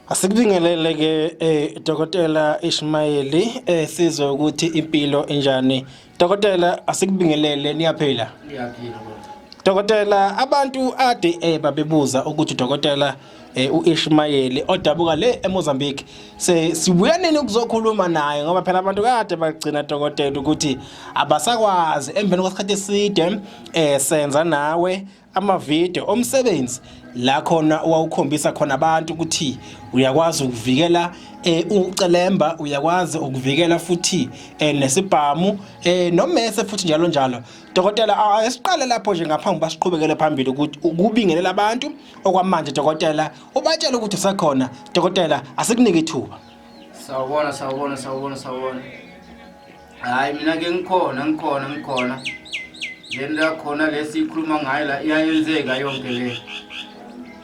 Asikubingelele ke Dokotela Ishmayeli sizwe ukuthi impilo enjani. Dokotela asikubingelele niyaphila. Ngiyaphila baba. Dokotela abantu ade babebuza ukuthi Dokotela uIshmayeli odabuka le eMozambique sibuya nini ukuzokhuluma naye ngoba phela abantu kade bagcina Dokotela ukuthi abasakwazi emveni kwesikhathi eside senza nawe ama-video omsebenzi la khona wawukhombisa khona abantu ukuthi uyakwazi ukuvikela ucelemba, uyakwazi ukuvikela futhi nesibhamu nomese futhi njalo njalo. Dokotela asiqale lapho nje ngaphambi basiqhubekele phambili ukuthi ukubingelela abantu okwamanje Dokotela ubatshela ukuthi usakhona. Dokotela asikunike ithuba. Sawubona. Hayi mina ke ngikhona. Lento yakhona lesikhuluma ngayo la iyayenzeka yonke le.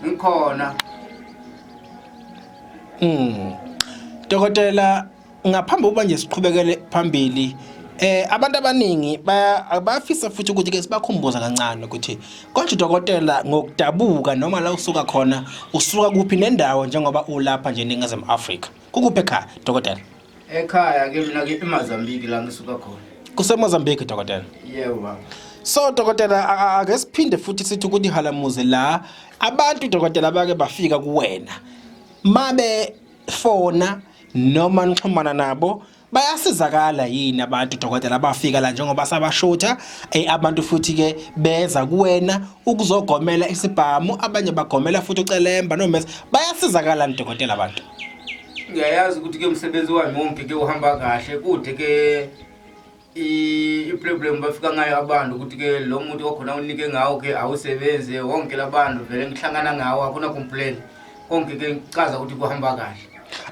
Ngikhona. Dokotela ngaphambi kuba nje siqhubekele phambili abantu abaningi bayafisa futhi ukuthi ke sibakhumbuza kancane ukuthi konje Dokotela ngokudabuka noma la usuka khona usuka kuphi nendawo njengoba ulapha nje eNingizimu Afrika kukuphi ekhaya Dokotela? Ekhaya ke mina ke eMozambique la ngisuka khona. KuseMozambique Dokotela? Yebo baba. So Dokotela ake siphinde futhi sithi ukuthi halamuze la abantu Dokotela bake bafika kuwena mabe fona noma nixhumana nabo bayasizakala yini abantu Dokotela bafika la njengoba sabashotha abantu futhi ke beza kuwena ukuzogomela isibhamu, abanye bagomela futhi ucelemba nomese bayasizakala Dokotela abantu? Ngiyayazi ukuthi ke umsebenzi wami wonke ke uhamba kahle kude ke i-problem bafika ngayo abantu ukuthi ke lo muntu okhona unike ngawo ke awusebenze wonke labantu vele ngihlangana ngawo akuna complain konke ke ngichaza ukuthi kuhamba kahle.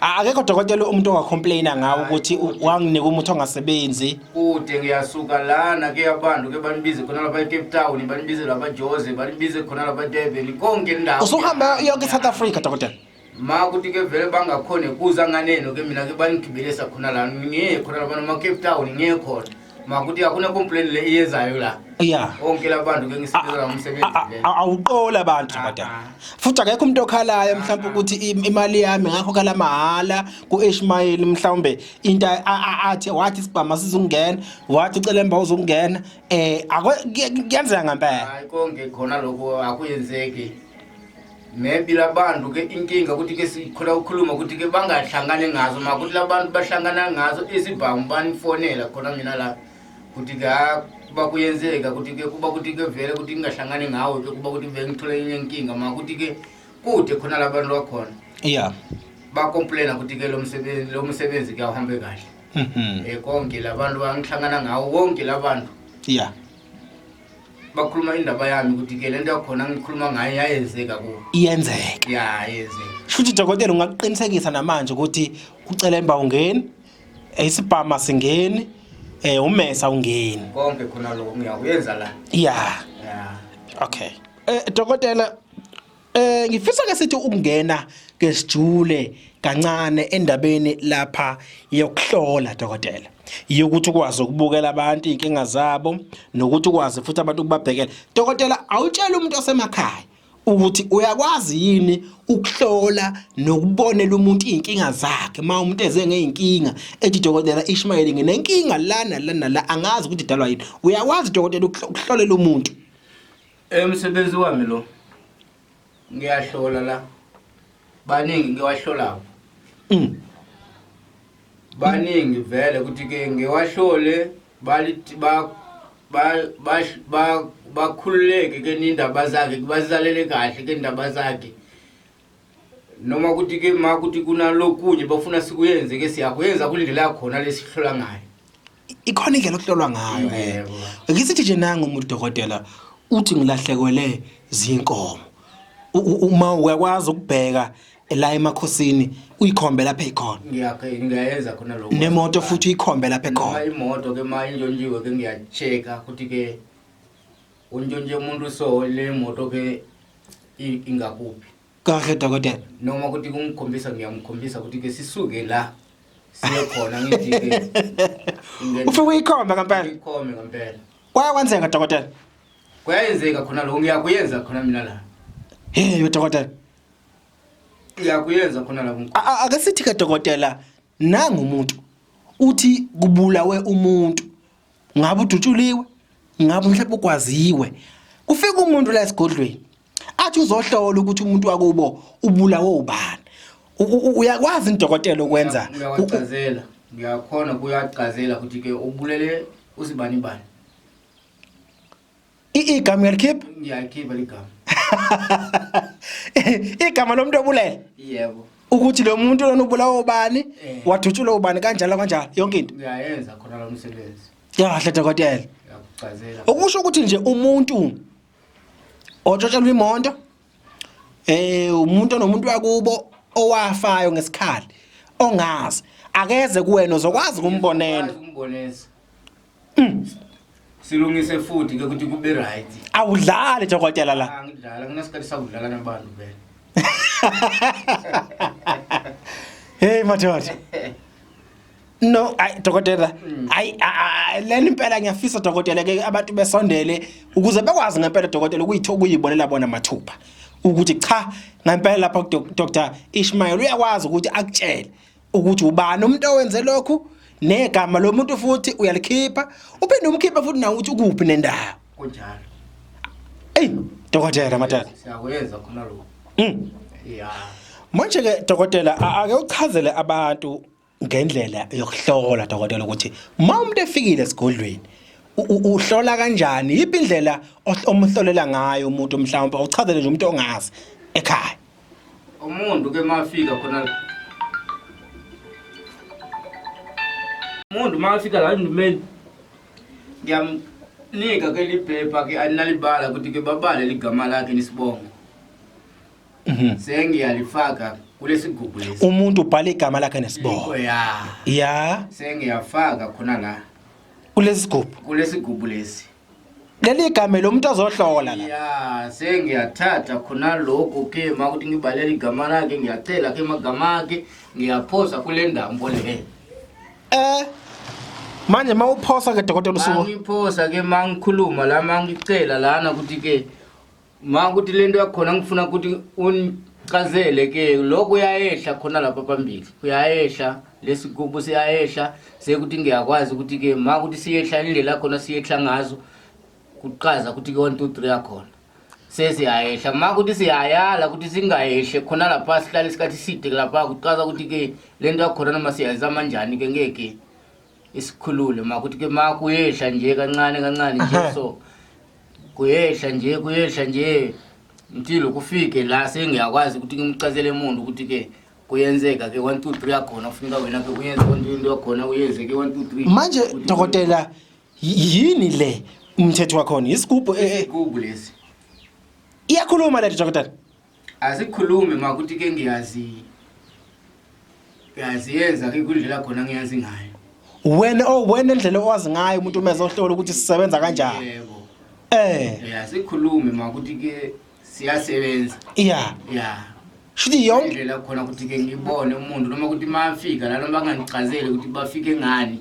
Akekho Dokotela umuntu ongacomplaina ngawo ukuthi wanginika umuntu ongasebenzi kude ngiyasuka lana ke abantu ke banibize khona lapha eCape Town, banibize lapha Jose, banibize khona lapha Durban, konke indawo usuhamba yonke South Africa Dokotela? Ma ukuthi ke vele bangakhone kuza nganeno ke mina ke banigibelesa khona la ngiye khona lapha noma Cape Town ngiye khona ma ukuthi akuna complaint le iyezayo la. Yeah. Onke labantu ke ngisebenza umsebenzi le. Awuqola abantu Dokotela. Futhi akekho umuntu okhalayo mhlawumbe ukuthi imali yami ngakho kala mahala kuIshmayeli mhlawumbe into athi wathi sibhama sizungena wathi ucelemba uzungena kuyenzeka ngempela. Hayi konke khona lokho akuyenzeki. Maybe labantu ke inkinga ukuthi ke sikhona ukukhuluma ukuthi ke bangahlangane ngazo makuthi labantu bahlangana ngazo isibhamu banifonela khona mina la ukuthi ke kuba kuyenzeka ukuthi ke kuba ukuthi ke vele ukuthi ngingahlangane ngawo ke kuba ukuthi vele ngithole enye inkinga makuthi ke kude khona labantu bakhona. Yeah. Ba complain ukuthi ke lo msebenzi ke uhambe kahle. Konke labantu bangihlangana ngawo wonke labantu. Yeah. Bakhuluma indaba yami ukuthi ke lento yakhona ngikhuluma ngayo yayenzeka ku. Iyenzeka. Yeah, yenzeka. Futhi Dokotela ungaqiniseka namanje ukuthi ucelemba ungeni, isibhama singeni, umesa ungeni. Konke khona lokho ngiyakuyenza la. Yeah. Okay. Dokotela ngifisa ke sithi ukungena ke sijule kancane endabeni lapha yokuhlola Dokotela. Yokuthi ukwazi ukubukela abantu inkinga zabo nokuthi ukwazi futhi abantu ukubabhekela. Dokotela awutshela umuntu osemakhaya ukuthi uyakwazi yini ukuhlola nokubonela umuntu inkinga zakhe ma umuntu eze ngeinkinga ethi Dokotela Ishmayeli nginenkinga la angazi ukuthi idalwa yini. Uyakwazi Dokotela ukuhlolela umuntu? Umsebenzi wami lo ngiyahlola la. Baningi ngiwahlolayo. Baningi vele ukuthi ke ngiwahlole balithi bakhululeke ke indaba zakhe bazalele kahle ke indaba zakhe noma ukuthi ke makuthi kuna lokunye bafuna sikuyenze ke siyakuyenza kulindlela khona lesihlola ngayo. Ikhona indlela okuhlolwa ngayo. Ngisithi nje nanga umuntu Dokotela uthi ngilahlekwele zinkomo uma uyakwazi ukubheka la emakhosini uyikhombe lapha ekhona. Ngiyayenza khona lokho. Nemoto futhi uyikhombe lapha ekhona. Imoto ke manje injonjiwe ke ngiyachecka ukuthi ke unjonje umuntu so le moto ke ingakuphi. Kahle Dokotela. Noma ukuthi kungikhombisa ngiyamkhombisa ukuthi ke sisuke la siye khona ngithi ke ufike uyikhombe ngempela. Uyikhombe ngempela. Kwayenza Dokotela. Kwayenzeka khona lokho ngiyakuyenza khona mina la. Hey Dokotela. Uyakuyenza khona lapho. Ake sithi ke dokotela nanga umuntu uthi kubulawe umuntu ngabe udutshuliwe ngabe mhlawumbe ukwaziwe kufika umuntu la esigodlweni athi uzohlola ukuthi umuntu wakubo ubulawe ubani uyakwazi indokotela ukwenza uyaqhazela ngiyakhona kuyaqhazela ukuthi ke ubulele usibani bani igama yalikhipha ngiyakhipha ligama igama lomuntu obulele yebo ukuthi lo muntu lona ubulawa ubani wadutshelwa ubani kanjalo yonke into uyayenza khona lo msebenzi kahle dokotela uyakuchazela okusho ukuthi nje umuntu otshotshelwa imoto umuntu nomuntu wakubo owafayo ngesikhali ongazi akeze kuwena uzokwazi ukumbonela silungise futhi ke ukuthi kube right awudlali dokotela la ngidlala kunesikhathi sakudlala nabantu vele hey madoda no dokotela leni impela ngiyafisa dokotela ke abantu besondele ukuze bekwazi ngempela dokotela ukuyibonela bona mathupha ukuthi cha ngempela lapha Dr. Ishmael uyakwazi ukuthi akutshele ukuthi ubani umuntu owenze lokhu negama lomuntu futhi uyalikhipha uphinde umkhipha futhi nawe ukuthi ukuphi nendawo kunjalo dokotela madoda siyakwenza khona lokho yeah manje ke dokotela ake uchazele abantu ngendlela yokuhlola dokotela ukuthi uma umuntu efikile esigodlweni uhlola kanjani yipi indlela omhlolela ngayo umuntu mhlawumbe uchazele nje umuntu ongazi ekhaya umuntu ke mafika khona umuntu mafika la ndimeni ngiyamnika ke liphepha ke alinalibala ukuthi ke babale ligama lakhe nisibongo sengiyalifaka kulesigubhu lesi umuntu ubhala igama lakhe nesibongo ya sengiyafaka khona la kulesigubhu lesi leli gama lo muntu azohlola la ya sengiyathatha khona lokho ke makuthi ngibalele igama lakhe ngiyacela ke magama akhe ngiyaphosa kule ndambo le manje mawuphosa ke dokotela usuku ngiphosa ke mangikhuluma la mangicela lana ukuthi ke makuthi lento yakhona ngifuna ukuthi unichazele ke lokho uyayehla khona lapha phambili uyayehla lesigubu siyayehla sekuthi ngiyakwazi ukuthi ke makuthi siyehla indlela khona siyehla ngazo kuqhaza ukuthi ke 1 2 3 yakhona sesiyayehla makuthi siyayala ukuthi singayehle khona lapha sihlala isikhathi side lapha kuqhaza ukuthi ke lento yakhona noma siyazama kanjani ke ngeke isikhulule makuthi ke makuyehla nje kancane nje so kuyehla nje ntilo kufike la sengiyakwazi ukuthi ngimchazele umuntu ukuthi ke kuyenzeka ke 1 2 3 yakhona kufuneka wena ke uyenze into yakhona uyenze ke 1 2 3 manje dokotela yini le umthetho wakhona isigubhu lesi iyakhuluma le dokotela asikhulume makuthi ke ngiyaziyenza ke kundlela khona ngiyazi ngayo wena indlela owazi ngayo umuntu umezohlola ukuthi sisebenza kanjani yebo sikhulume makuthi ke siyasebenza ya shithi yonke indlela khona ukuthi ke ngibone umuntu noma ukuthi mafika la noma bangangichazele ukuthi bafike ngani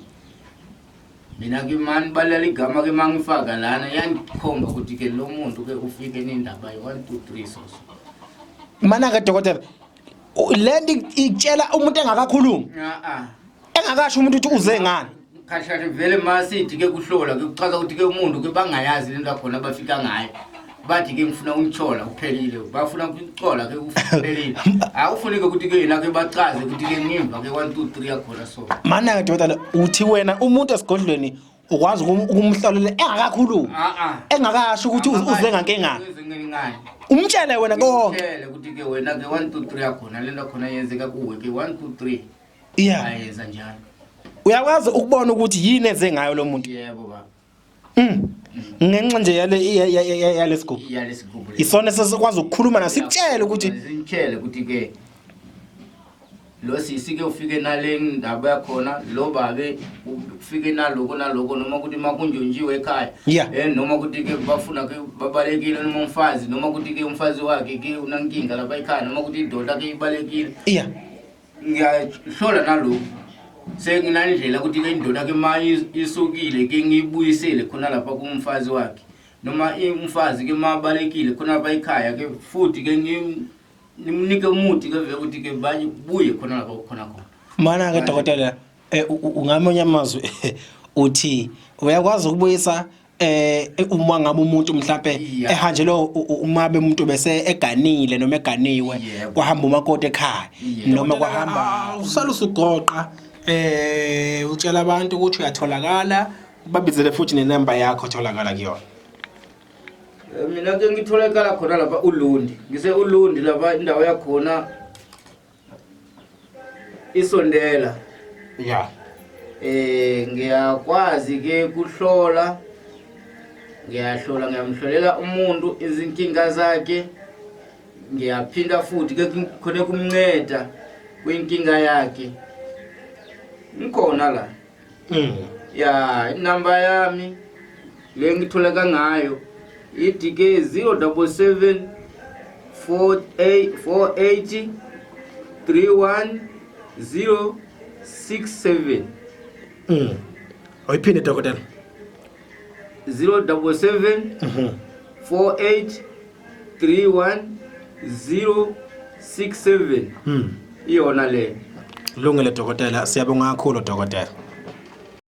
mina ke mani balala igama ke mangifaka lana yangikhomba ukuthi ke lo muntu ke ufike nendaba ye 1 2 3 so mana ke dokotela lento itshela umuntu engakakhulumi engakasho umuntu ukuthi uze ngani khashane vele masithi ke kuhlola ke kuchaza ukuthi ke umuntu ke bangayazi lento yakhona bafika ngayo bathi ke ngifuna ungichola kuphelile bafuna ukuchola ke kuphelile awufunike ukuthi ke yena ke bachaze ukuthi ke ngimva ke 1 2 3 yakhona so mana ke dokotela uthi wena umuntu esigodlweni ukwazi ukumhlolela engakakhulumi engakasho ukuthi uze ngankengani umtshele wena konke umtshele ukuthi ke wena ke 1 2 3 yakhona lento yakhona yenzeka kuwe ke 1 2 3 ayenza njalo uyakwazi ukubona ukuthi yini enze ngayo lo muntu yebo baba ngenxa nje yalesigubhu isona sesikwazi ukukhuluma nasikutshele ukuthi ke lo sisi ke ufike nale ndaba yakhona lo babe ufike naloko noma ukuthi makunjonjiwe ekhaya noma ukuthi ke bafuna ke babalekile noma umfazi noma ukuthi ke umfazi wakhe ke unankinga lapha ekhaya noma ukuthi idoda ke ibalekile ngiyahlola naloko senginandlela ukuthi ke indoda ke manje isukile ke ngibuyisele khona lapha kumfazi wakhe noma umfazi ke mabalekile khona lapha ekhaya ke futhi ke nimnike umuthi ke vele ukuthi ke buye khona lapho khona. Mana ke dokotela ungamonya amazwi uthi uyakwazi ukubuyisa uma ngabe umuntu mhlambe ehanjelo umabe umuntu bese eganile noma eganiwe kwahamba umakoti ekhaya noma kwahamba usala usugoqa utshela abantu ukuthi uyatholakala babizele futhi nenamba yakho otholakala kuyona. Mina ke ngitholakala khona lapha uLundi ngise uLundi lapha indawo yakhona isondela ya ngiyakwazi ke kuhlola ngiyamhlolela umuntu izinkinga zakhe ngiyaphinda futhi ke khona kumnceda kwinkinga yakhe ngikhona la ya inamba yami le ngitholeka ngayo idike 077 48 31067 oyiphinde dokotela 077 48 31067 iyona le lungile dokotela siyabonga kakhulu dokotela.